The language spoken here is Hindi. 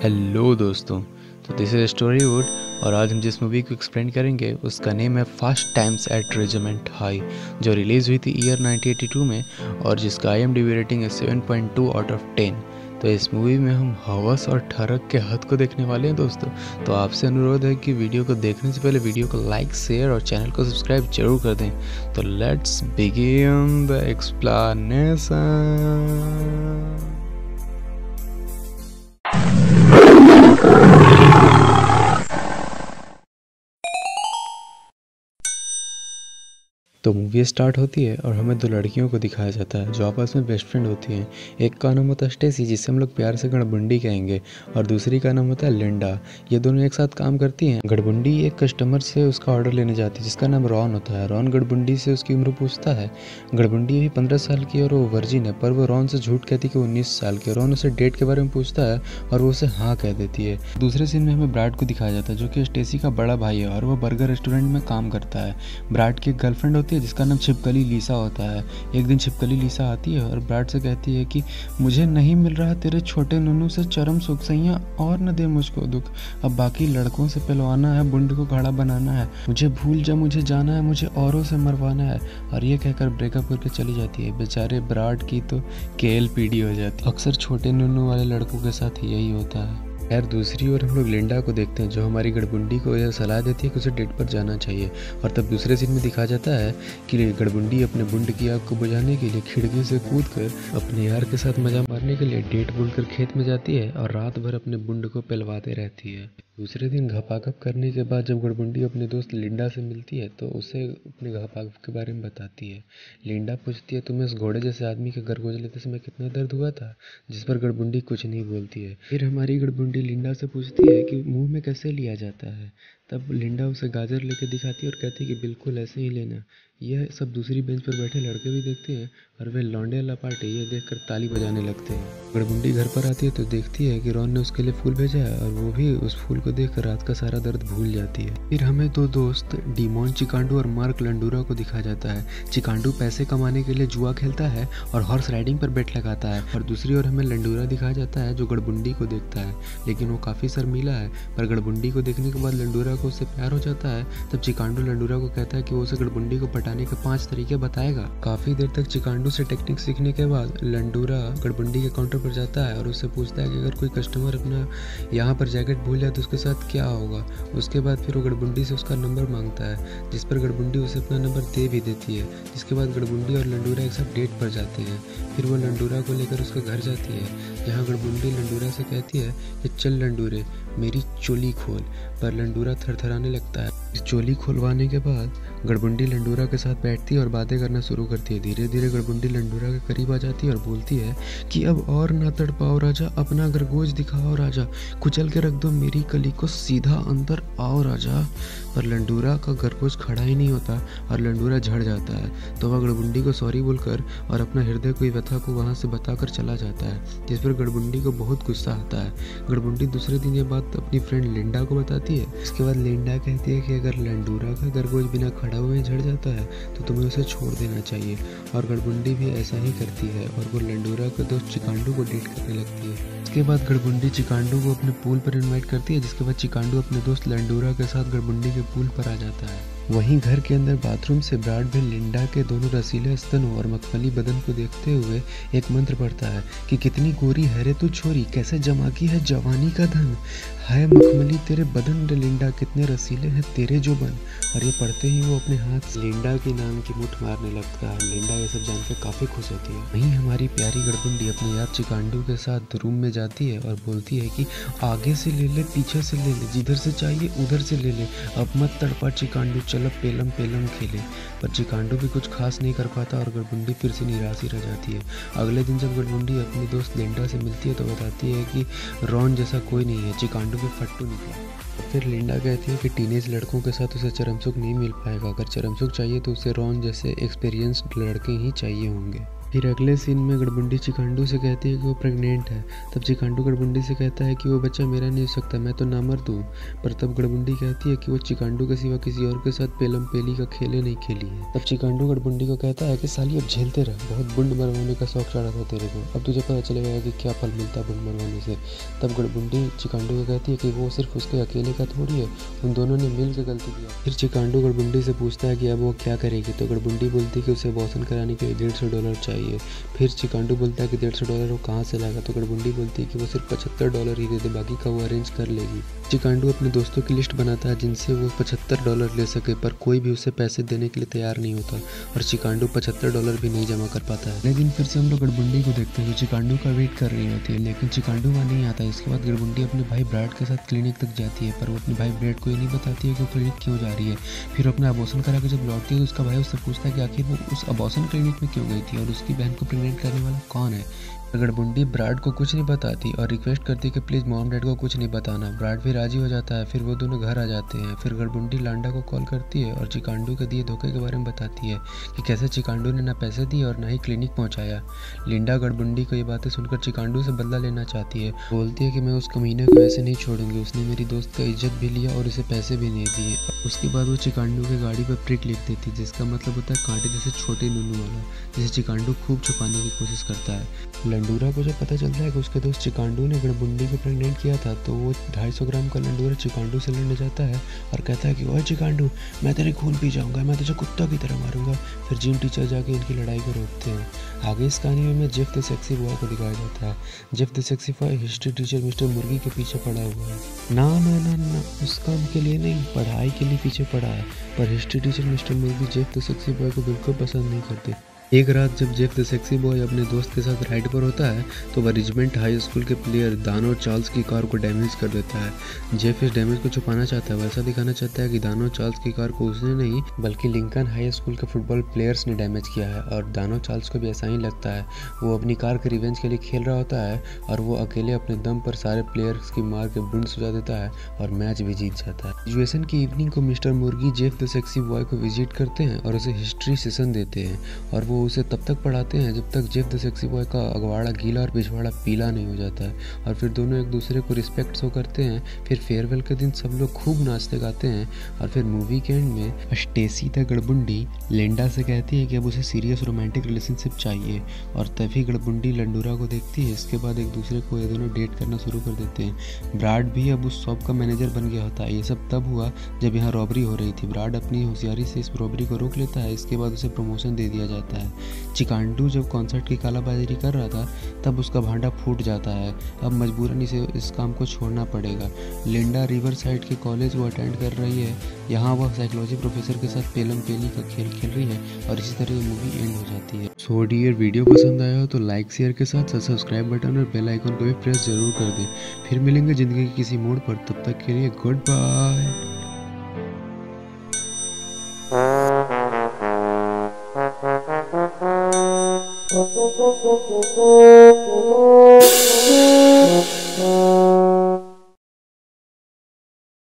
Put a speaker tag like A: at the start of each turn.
A: हेलो दोस्तों। तो दिस इज स्टोरीवुड और आज हम जिस मूवी को एक्सप्लेन करेंगे उसका नेम है Fast Times at Ridgemont High, जो रिलीज़ हुई थी ईयर 1982 में और जिसका IMDb रेटिंग है 7.2 आउट ऑफ 10। तो इस मूवी में हम हवस और ठरक के हद को देखने वाले हैं दोस्तों। तो आपसे अनुरोध है कि वीडियो को देखने से पहले वीडियो को लाइक, शेयर और चैनल को सब्सक्राइब जरूर कर दें। तो लेट्स बिगिन द एक्सप्लेनेशन। तो मूवी स्टार्ट होती है और हमें दो लड़कियों को दिखाया जाता है जो आपस में बेस्ट फ्रेंड होती हैं। एक का नाम होता है स्टेसी, जिसे हम लोग प्यार से गड़बुंडी कहेंगे, और दूसरी का नाम होता है लिंडा। ये दोनों एक साथ काम करती हैं। गड़बुंडी एक कस्टमर से उसका ऑर्डर लेने जाती है जिसका नाम रॉन होता है। रॉन गड़बुंडी से उसकी उम्र पूछता है। गड़बुंडी अभी 15 साल की और वो वर्जिन है, पर वो रॉन से झूठ कहती कि वो 19 साल की। रॉन उसे डेट के बारे में पूछता है और वो उसे हाँ कह देती है। दूसरे सीन में हमें ब्रैड को दिखाया जाता है जो कि स्टेसी का बड़ा भाई है और वो बर्गर रेस्टोरेंट में काम करता है। ब्रैड की गर्लफ्रेंड होती है जिसका नाम छिपकली लीसा होता है। एक दिन छिपकली लीसा आती है और ब्रैड से कहती है कि मुझे नहीं मिल रहा तेरे छोटे नन्नू से चरम सुख, सैया और न दे मुझको दुख। अब बाकी लड़कों से पहलवाना है, बुंड को घड़ा बनाना है, मुझे भूल जा, मुझे जाना है, मुझे औरों से मरवाना है। और ये कहकर ब्रेकअप करके चली जाती है। बेचारे ब्रैड की तो KLPD हो जाती है। अक्सर छोटे नन्नू वाले लड़कों के साथ यही होता है। यार दूसरी ओर हम लोग लिंडा को देखते हैं जो हमारी गड़बुंडी को यह सलाह देती है कि उसे डेट पर जाना चाहिए। और तब दूसरे सीन में दिखाया जाता है कि गड़बुंडी अपने बुंड की आग को बुझाने के लिए खिड़की से कूदकर अपने यार के साथ मजा मारने के लिए डेट बोलकर खेत में जाती है और रात भर अपने बुंड को पिलवाते रहती है। दूसरे दिन घपाघप करने के बाद जब गड़बुंडी अपने दोस्त लिंडा से मिलती है तो उसे अपने घपाघप के बारे में बताती है। लिंडा पूछती है तुम्हें उस घोड़े जैसे आदमी के गरगोज लेते समय कितना दर्द हुआ था, जिस पर गड़बुंडी कुछ नहीं बोलती है। फिर हमारी गड़बुंडी लिंडा से पूछती है कि मुंह में कैसे लिया जाता है। तब लिंडा उसे गाजर लेके दिखाती है और कहती है कि बिल्कुल ऐसे ही लेना। यह सब दूसरी बेंच पर बैठे लड़के भी देखते हैं और वे लौंडे लपाटे ये देखकर ताली बजाने लगते हैं। गड़बुंडी घर पर आती है तो देखती है कि रॉन ने उसके लिए फूल भेजा है और वो भी उस फूल को देखकर रात का सारा दर्द भूल जाती है। फिर हमें दो दोस्त डीमोन चिकांडू और मार्क लंडूरा को दिखाया जाता है। चिकांडू पैसे कमाने के लिए जुआ खेलता है और हॉर्स राइडिंग पर बेट लगाता है, और दूसरी ओर हमें लंडूरा दिखाया जाता है जो गड़बुंडी को देखता है, लेकिन वो काफ़ी शर्मीला है। पर गड़बुंडी को देखने के बाद लंडूरा को उससे प्यार हो जाता है। तब चिकांडू लंडूरा को कहता है कि वो उसे गड़बुंडी को पटाने के 5 तरीके बताएगा। काफ़ी देर तक चिकांडू से टेक्निक सीखने के बाद लंडूरा गड़बुंडी के काउंटर पर जाता है और उससे पूछता है कि अगर कोई कस्टमर अपना यहाँ पर जैकेट भूल जाए तो उसके साथ क्या होगा। उसके बाद फिर वो गड़बुंडी से उसका नंबर मांगता है, जिस पर गड़बुंडी उसे अपना नंबर दे भी देती है। जिसके बाद गड़बुंडी और लंडूरा एक साथ डेट पर जाते हैं। फिर वो लंडूरा को लेकर उसके घर जाती है, जहाँ गड़बुंडी लंडूरा से कहती है कि चल लंडूरे मेरी चोली खोल, पर लंडूरा थरथराने लगता है। इस चोली खोलवाने के बाद गड़बुंडी लंडूरा के साथ बैठती है और बातें करना शुरू करती है। धीरे धीरे गड़बुंडी लंडूरा के करीब आ जाती है और बोलती है कि अब और ना तड़पाओ राजा, अपना गरगोज दिखाओ राजा, कुचल के रख दो मेरी कली को, सीधा अंदर आओ राजा। पर लंडूरा का गरगोज खड़ा ही नहीं होता और लंडूरा झड़ जाता है। तो वह गड़बुंडी को सॉरी बोलकर और अपना हृदय की व्यथा को वहाँ से बताकर चला जाता है, जिस पर गड़बुंडी को बहुत गुस्सा आता है। गड़बुंडी दूसरे दिन ये बात अपनी फ्रेंड लिंडा को बताती है। इसके बाद लिंडा कहती है कि अगर लंडूरा का गरगोज बिना खड़ा हुए झड़ जाता है तो तुम्हें उसे छोड़ देना चाहिए। और गड़बुंडी भी ऐसा ही करती है और वो लंडूरा के दोस्त चिकांडू को डेट करने लगती है। इसके बाद गड़बुंडी चिकांडू को अपने पूल पर इनवाइट करती है, जिसके बाद चिकांडू अपने दोस्त लंडूरा के साथ गड़बुंडी के पूल पर आ जाता है। वहीं घर के अंदर बाथरूम से ब्रैड भी लिंडा के दोनों रसीले स्तनों और मखमली बदन को देखते हुए एक मंत्र पढ़ता है कि कितनी गोरी है रे तू छोरी, कैसे जमा की है जवानी का धन, हाय मखमली तेरे बदन रे लिंडा, कितने रसीले हैं तेरे जो बन। और ये पढ़ते ही वो अपने हाथ से लिंडा के नाम की मुठ मारने लगता है। लिंडा ये सब जानकर काफ़ी खुश होती है। वहीं हमारी प्यारी गड़बुंडी अपने यार चिकांडू के साथ रूम में जाती है और बोलती है कि आगे से ले ले, पीछे से ले ले, जिधर से चाहिए उधर से ले ले, अब मत तड़पा चिकांडू, चलो पेलम पेलम खेले। पर चिकांडू भी कुछ खास नहीं कर पाता और गड़बुंडी फिर से निराश ही रह जाती है। अगले दिन जब गड़बुंडी अपनी दोस्त लिंडा से मिलती है तो बताती है कि रॉन जैसा कोई नहीं है, चिकांडू भी फट्टू निकला। फिर लिंडा कहती है कि टीनेज लड़कों के साथ उसे चरमसुख नहीं मिल पाएगा, अगर चरमसुख चाहिए तो उसे रॉन जैसे एक्सपीरियंस्ड लड़के ही चाहिए होंगे। फिर अगले सीन में गड़बुंडी चिकांडू से कहती है कि वो प्रेग्नेंट है। तब चिकांडू गड़बुंडी से कहता है कि वो बच्चा मेरा नहीं हो सकता, मैं तो नामर्द हूँ। पर तब गड़बुंडी कहती है कि वो चिकांडू के सिवा किसी और के साथ पेलम पेली का खेले नहीं खेली है। तब चिकांडू गड़बुंडी को कहता है कि साली अब झेलते रह, बहुत बुंड मरवाने का शौक चढ़ा था तेरे को, अब तुझे पता चलेगा कि क्या फल मिलता है बुंड मरवाने से। तब गड़बुंडी चिकांडू को कहती है कि वो सिर्फ उसके अकेले का थोड़ी है, उन दोनों ने मिल के गलती किया। फिर चिकांडू गड़बुंडी से पूछता है कि अब वो क्या करेगी। तो गड़बुंडी बोलती है कि उसे अबॉर्शन कराने के लिए $150 चाहिए। फिर चिकांडू बोलता है कि $150 वो कहाँ से लाएगा। तो गड़बुंडी बोलती है कि वो सिर्फ $75 ही दे दे, बाकी का वो अरेंज कर लेगी। चिकांडू अपने दोस्तों की लिस्ट बनाता है जिनसे वो $75 ले सके, पर कोई भी उसे पैसे देने के लिए तैयार नहीं होता और चिकांडू $75 भी नहीं जमा कर पाता है। अगले दिन फिर से हम लोग गड़बुंडी को देखते हैं जो चिकांडू का वेट कर रही होती है, लेकिन चिकांडू वहाँ नहीं आता। इसके बाद गड़बुंडी अपने भाई ब्रैड के साथ क्लिनिक तक जाती है, पर वो अपने भाई ब्रैड को ये नहीं बताती है कि वो क्लिनिक क्यों जा रही है। फिर अपना अबॉर्शन करा के जब लौटती है तो उसका भाई उससे पूछता है कि आखिर वो उस अबॉर्शन क्लिनिक में क्यों गई थी और उसकी बहन को प्रेग्नेंट करने वाला कौन है। गड़बुंडी ब्राड को कुछ नहीं बताती और रिक्वेस्ट करती है कि प्लीज़ मॉम डैड को कुछ नहीं बताना। ब्राड भी राजी हो जाता है। फिर वो दोनों घर आ जाते हैं। फिर गड़बुंडी लांडा को कॉल करती है और चिकांडू के दिए धोखे के बारे में बताती है कि कैसे चिकांडू ने ना पैसे दिए और ना ही क्लिनिक पहुंचाया। लिंडा गड़बुंडी को ये बातें सुनकर चिकांडू से बदला लेना चाहती है। बोलती है कि मैं उस कमीने को ऐसे नहीं छोड़ूंगी, उसने मेरी दोस्त का इज्जत भी लिया और उसे पैसे भी नहीं दिए। उसके बाद वो चिकांडू की गाड़ी पर प्रिक लिख देती है जिसका मतलब होता है कांटे जैसे छोटे नूनू वाला, जिसे चिकांडू खूब छुपाने की कोशिश करता है। लंडूरा को जब पता चलता है कि उसके दोस्त चिकांडू ने गड़बुंडी को प्रेग्नेंट किया था तो वो 250 ग्राम का लंडूरा चिकांडू से लड़ने जाता है और कहता है कि ओए चिकांडू, मैं तेरे खून पी जाऊंगा, मैं तुझे कुत्ता की तरह मारूंगा। फिर जिम टीचर जाके इनकी लड़ाई को रोकते हैं। आगे इस कहानी में जेफ द सेक्सी बॉय को दिखाया जाता है। Jeff the sexy boy history teacher mister मुर्गी के पीछे पड़ा हुआ है। ना ना ना ना, उस काम के लिए नहीं, पढ़ाई के लिए पीछे पड़ा है। पर हिस्ट्री टीचर मिस्टर मुर्गी जेफ द सेक्सी बॉय को बिल्कुल पसंद नहीं करते। एक रात जब जेफ द सेक्सी बॉय अपने दोस्त के साथ राइड पर होता है तो वह रिजमेंट हाई स्कूल के प्लेयर दानो चार्ल्स की कार को डैमेज कर देता है। जेफ इस डैमेज को छुपाना चाहता है, वैसा दिखाना चाहता है कि दानो चार्ल्स की कार को उसने नहीं बल्कि लिंकन हाई स्कूल के फुटबॉल प्लेयर्स ने डैमेज किया है। और दानो चार्ल्स को भी ऐसा ही लगता है। वो अपनी कार के रिवेंज के लिए खेल रहा होता है और वो अकेले अपने दम पर सारे प्लेयर्स की मार के बुंड सुझा देता है और मैच भी जीत जाता है। ग्रेजुएशन की इवनिंग को मिस्टर मुर्गी जेफ द सेक्सी बॉय को विजिट करते हैं और उसे हिस्ट्री सेशन देते हैं और वो उसे तब तक पढ़ाते हैं जब तक जेफ द सेक्सी बॉय का अगवाड़ा गीला और पिछवाड़ा पीला नहीं हो जाता है। और फिर दोनों एक दूसरे को रिस्पेक्ट शो करते हैं। फिर फेयरवेल के दिन सब लोग खूब नाचते गाते हैं और फिर मूवी के एंड में स्टेसी द गड़बुंडी लिंडा से कहती है कि अब उसे सीरियस रोमांटिक रिलेशनशिप चाहिए और तभी गड़बुंडी लंडूरा को देखती है। इसके बाद एक दूसरे को ये दोनों डेट करना शुरू कर देते हैं। ब्राड भी अब उस शॉप का मैनेजर बन गया होता है। ये सब तब हुआ जब यहाँ रॉबरी हो रही थी। ब्राड अपनी होशियारी से इस रॉबरी को रोक लेता है। इसके बाद उसे प्रमोशन दे दिया जाता है। चिकांडू जब कॉन्सर्ट की कालाबाजारी कर रहा था तब उसका भांडा फूट जाता है। अब मजबूरन इसे इस काम को छोड़ना पड़ेगा। लिंडा रिवर साइड के कॉलेज वो अटेंड कर रही है। यहाँ वह साइकोलॉजी प्रोफेसर के साथ पेलम पेली का खेल खेल रही है और इसी तरह ये मूवी एंड हो जाती है। सो डियर, वीडियो पसंद आया हो तो लाइक शेयर के साथ सब्सक्राइब बटन और बेल आइकन को भी प्रेस जरूर कर दें। फिर मिलेंगे ज़िंदगी के किसी मोड़ पर, तब तक के लिए गुड बाय।
B: Oh,